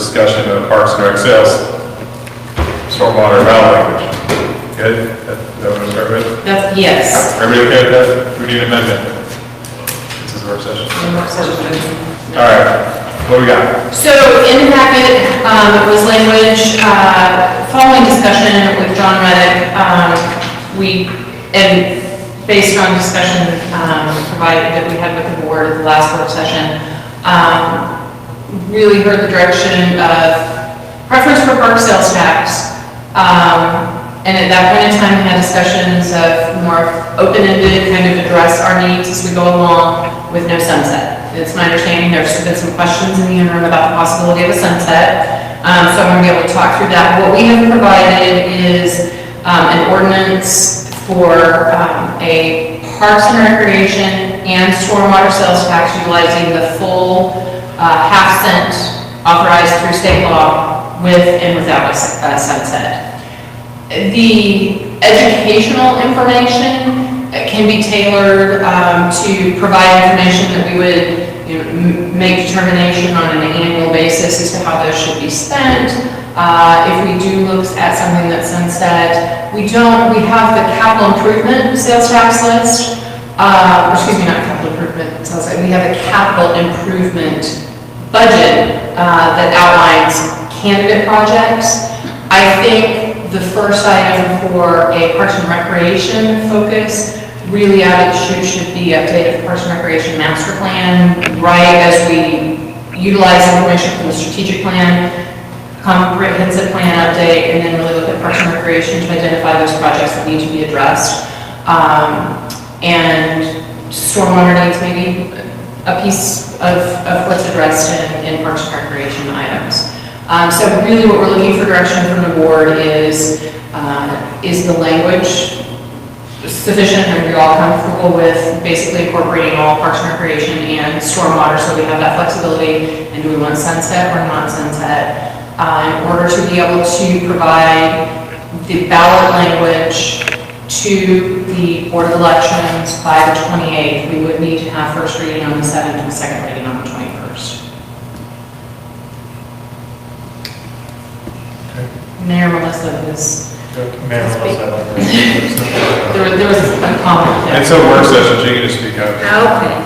discussion of Parks and Rec sales, stormwater ballot language. Good? That what we're start with? Yes. Everybody okay with that? We need an amendment. This is a work session. All right. What do we got? So in the packet was language, following discussion with John Reddick, and based on discussion provided that we had with the board at the last work session, really heard the direction of preference for park sales tax. And at that point in time, we had discussions of more open-ended, kind of address our needs as we go along with no sunset. It's my understanding there's been some questions in the interim about the possibility of a sunset. So I'm going to be able to talk through that. What we have provided is an ordinance for a Parks and Recreation and stormwater sales tax utilizing the full half cent authorized through state law with and without a sunset. The educational information can be tailored to provide information that we would make determination on an annual basis as to how those should be spent. If we do look at something that's sunset, we have the capital improvement sales tax list, excuse me, not capital improvement sales tax, we have a capital improvement budget that outlines candidate projects. I think the first item for a Parks and Recreation focus really should be updated Parks and Recreation master plan, right as we utilize information from the strategic plan, comprehensive plan update, and then really look at Parks and Recreation to identify those projects that need to be addressed. And stormwater needs maybe a piece of what's addressed in Parks and Recreation items. So really what we're looking for direction from the board is the language sufficient and you're all comfortable with basically incorporating all Parks and Recreation and stormwater so we have that flexibility, and do we want sunset or not sunset? In order to be able to provide the ballot language to the Board of Elections by the 28th, we would need to have first reading on the 7th and second reading on the 21st. Mayor Melissa is... Mayor Melissa. There was a comment there. It's a work session, so you can just speak up. Okay.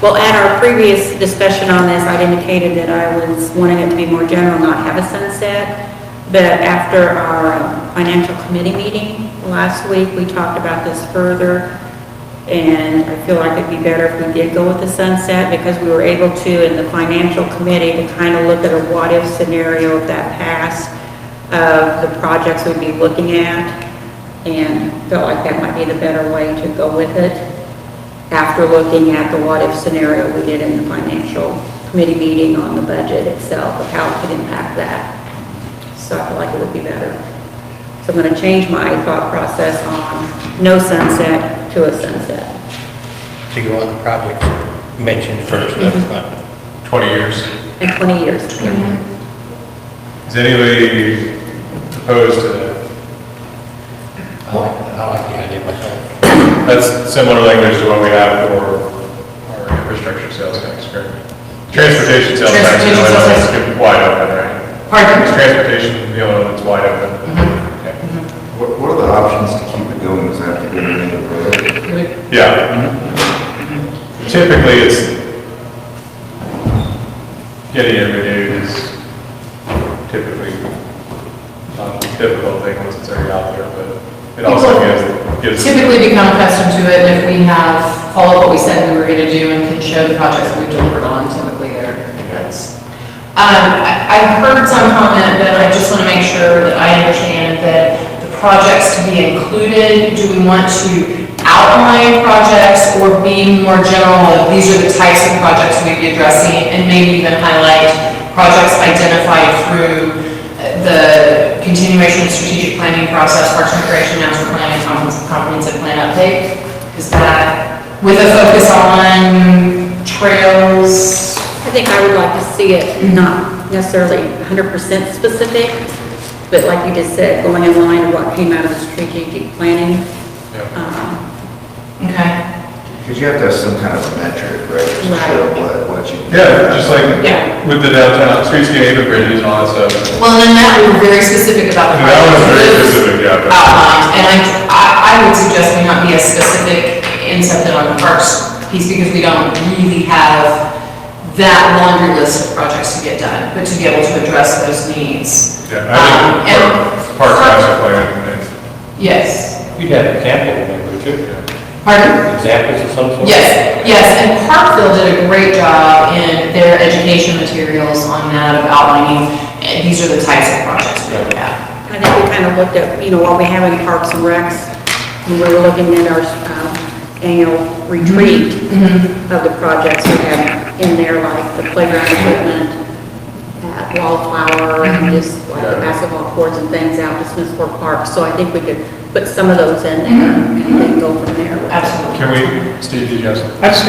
Well, at our previous discussion on this, I'd indicated that I was wanting it to be more general, not have a sunset. But after our financial committee meeting last week, we talked about this further. And I feel like it'd be better if we did go with the sunset, because we were able to, in the financial committee, to kind of look at a what-if scenario if that passed of the projects we'd be looking at, and felt like that might be the better way to go with it after looking at the what-if scenario we did in the financial committee meeting on the budget itself of how it could impact that. So I feel like it would be better. So I'm going to change my thought process on no sunset to a sunset. To go on the project mentioned first, that's fine. 20 years. And 20 years. Is anybody opposed to that? I like the idea myself. That's similar language to what we have for our infrastructure sales tax, correct? Transportation sales tax is the only one that's wide open, right? Pardon? Is transportation the only one that's wide open? Okay. What are the options to keep it going? Does it have to go into the road? Yeah. Typically, it's getting it renewed is typically not a difficult thing once it's already out there, but it also gives typically become accustomed to it, and if we have followed what we said we were going to do and can show the projects that we've delivered on, typically that's. I heard some comment, but I just want to make sure that I understand that the projects to be included, do we want to outline projects or be more general of these are the types of projects we'd be addressing, and maybe even highlight projects identified through the continuation of the strategic planning process, Parks and Recreation master plan, and comprehensive plan update? Is that with a focus on trails? I think I would like to see it not necessarily 100% specific, but like you just said, going in line with what came out of the strategic planning. Yeah. Okay. Because you have to have some kind of a metric, right, to show what you. Yeah, just like Yeah. with the downtown streetscape haven bridges and all that stuff. Well, and then that, we were very specific about the And that was very projects. specific, yeah. but- And I would suggest we not be as specific in something on the parks piece, because we don't really have that laundry list of projects to get done, but to be able to address those needs. Yeah, I think park master plan, and Yes. You'd have examples, maybe, too. Pardon? Examples of some sort. Yes, and Parkville did a great job in their education materials on that, of outlining, these are the types of projects we look at. I think we kind of looked at, what we have in Parks and Recs, when we were looking at our annual retreat of the projects we have in there, like the playground equipment at Wallflower, and just like the basketball courts and things out to Smithsburg Park. So I think we could put some of those in there and then go from there. Absolutely. can we, Steve, did you have something? I just,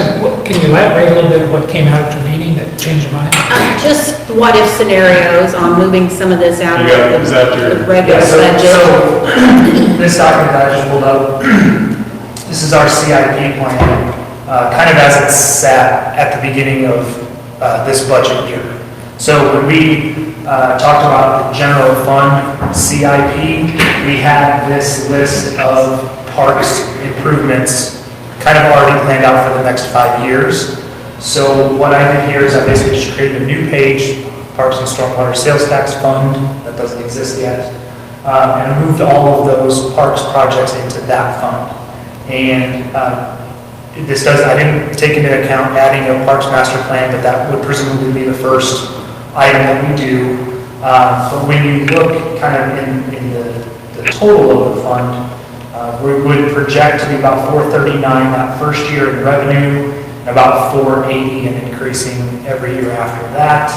can you elaborate a little bit on what came out of the meeting that changed your mind? Just what if scenarios on moving some of this out of You got- is that your- the regular budget. So, this document that I just pulled up, this is our CIP plan, kind of as it sat at the beginning of this budget year. So when we talked about the general fund CIP, we had this list of parks improvements kind of already planned out for the next 5 years. So what I did here is I basically just created a new page, Parks and Stormwater Sales Tax Fund, that doesn't exist yet, and moved all of those parks projects into that fund. And I didn't take into account adding a Parks Master Plan, but that would presumably be the first item that we do. But when you look kind of in the total of the fund, we would project to be about 439 that first year in revenue, and about 480 and increasing every year after that.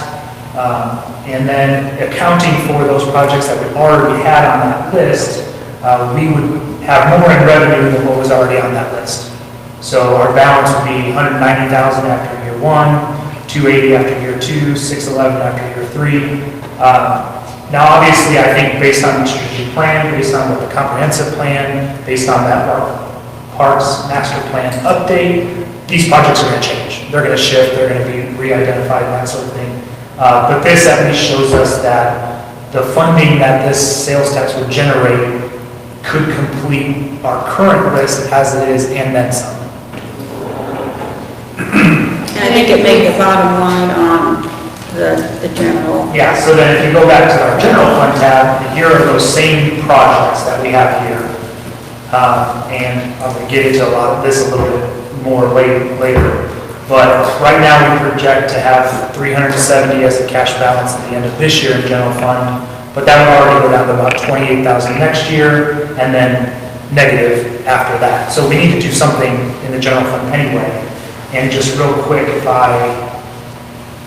And then accounting for those projects that we already had on that list, we would have more in revenue than what was already on that list. So our balance would be 190,000 after year 1, 280 after year 2, 611 after year 3. Now, obviously, I think based on the strategic plan, based on what the comprehensive plan, based on that Parks Master Plan update, these projects are going to change. They're going to shift, they're going to be re-identified and that sort of thing. But this at least shows us that the funding that this sales tax would generate could complete our current list as it is and then some. And I think it made the bottom line on the general. Yeah, so then if you go back to our general fund tab, here are those same projects that we have here. And I'm going to get into a lot of this a little bit more later. But right now we project to have 370 as a cash balance at the end of this year in general fund. But that would already go down to about 28,000 next year and then negative after that. So we need to do something in the general fund anyway. And just real quick, if I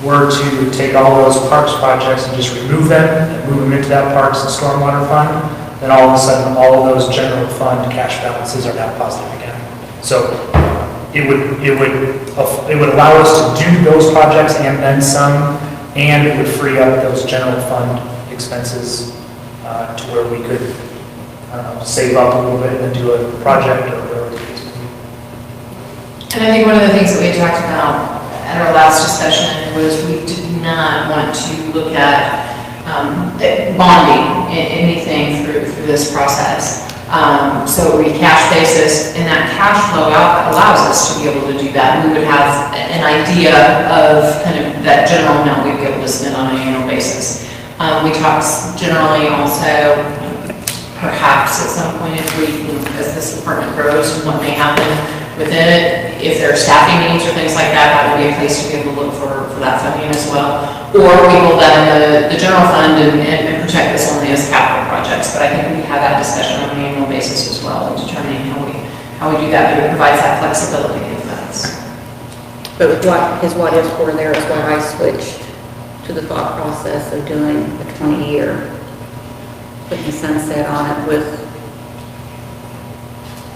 were to take all those parks projects and just remove them and move them into that parks and stormwater fund, then all of a sudden all of those general fund cash balances are now positive again. So it would allow us to do those projects and then some, and it would free up those general fund expenses to where we could, save up a little bit and then do a project or whatever the case may be. And I think one of the things that we had talked about at our last discussion was we did not want to look at bonding anything through this process. So we cash basis, and that cash flow out allows us to be able to do that. We would have an idea of kind of that general amount we'd be able to spend on an annual basis. We talked generally also, perhaps at some point if as this department grows and what may happen within it, if there are staffing needs or things like that, that would be a place to be able to look for that funding as well. Or we hold that in the general fund and protect this only as capital projects. But I think we have that discussion on an annual basis as well, and determining how we do that, but it provides that flexibility of funds. But with what is for there is why I switched to the thought process of doing a 20-year, putting the sunset on it with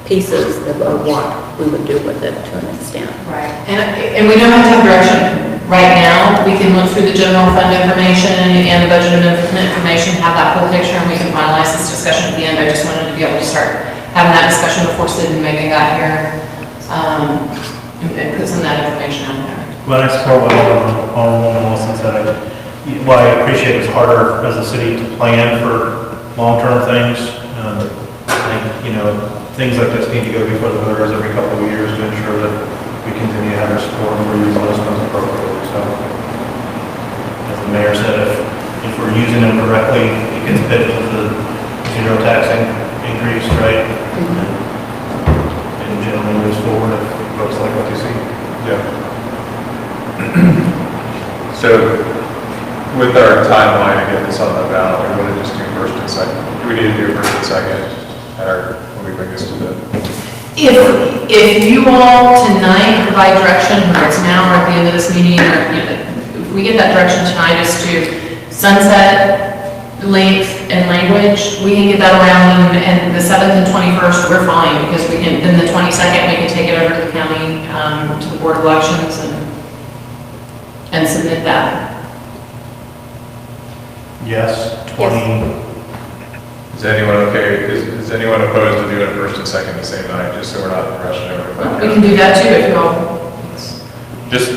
pieces of what we would do with it to an extent. Right, and we don't have to have direction right now. We can look through the general fund information and the budget amendment information, have that full picture, and we can finalize this discussion at the end. I just wanted to be able to start having that discussion before Sid and Megan got here, and put some of that information out there. When I support what Alderman Wilson said, well, I appreciate it's harder as a city to plan for long-term things. I think, things like this need to go before the voters every couple of years to ensure that we continue to have their support and we're using those funds appropriately. So, as the mayor said, if we're using them correctly, it gets fit with the zero taxing increase, right? And generally moves forward if folks like what they see. Yeah. So, with our timeline to get this on the ballot, we want to just do first and second. Do we need to do first and second when we bring this to the? If you all tonight provide direction, whether it's now or at the end of this meeting, or if we get that direction tonight as to sunset, length, and language, we can get that around, and the 7th and 21st, we're fine, because we can, then the 22nd, we can take it over to the county, to the Board of Elections, and submit that. Yes, 20. Is anyone okay, is anyone opposed to doing it first and second the same night, just so we're not rushing over? We can do that too, if you all. Just,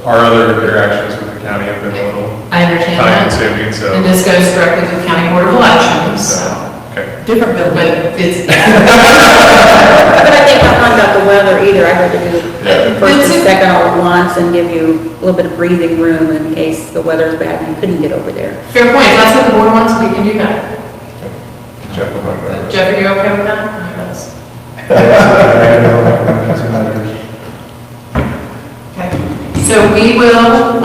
our other interactions with the county have been a little I understand time that. consuming, so. And this goes directly to the County Board of Elections, so. Okay. Different bill, but it's, But I think I'm not about the weather either. I'd rather do Yeah. first and second all at once and give you a little bit of breathing room in case the weather's bad and you couldn't get over there. fair point, if that's what the board wants, we can do that. Jeff, will talk about it. Jeff, are you okay with that? I mean, that's- Okay. So we will,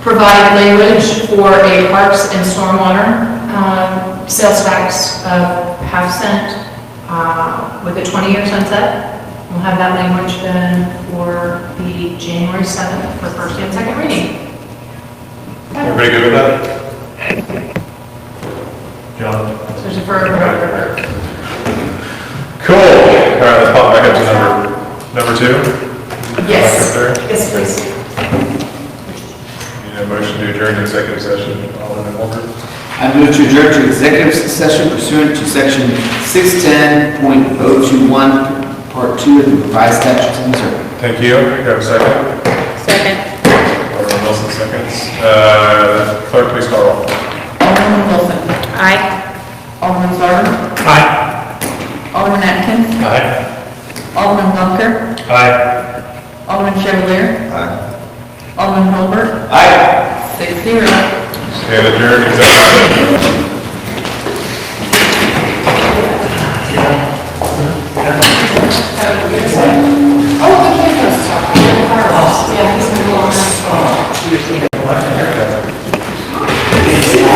provide language for a parks and stormwater, sales tax of half cent, with a 20-year sunset. We'll have that language then for the January 7th for first and second reading. Everybody good with that? John? So there's a further. Cool. All right, let's pop back up to number 2. Yes, Back up there. yes, please. Need a motion to adjourn to executive session. Alderman Holbert? I move to adjourn to executive session pursuant to section 610.021, part 2 of the revised statutes of Missouri. Thank you. You have a second? Second. Alderman Wilson seconds. Clerk, please call roll. Alderman Wilson. Aye. Alderman Sauter. Aye. Alderman Atkins. Aye. Alderman Bunker. Aye. Alderman Chevalier. Aye. Alderman Holbert. Aye. 6-0. Stand adjourned, executive session.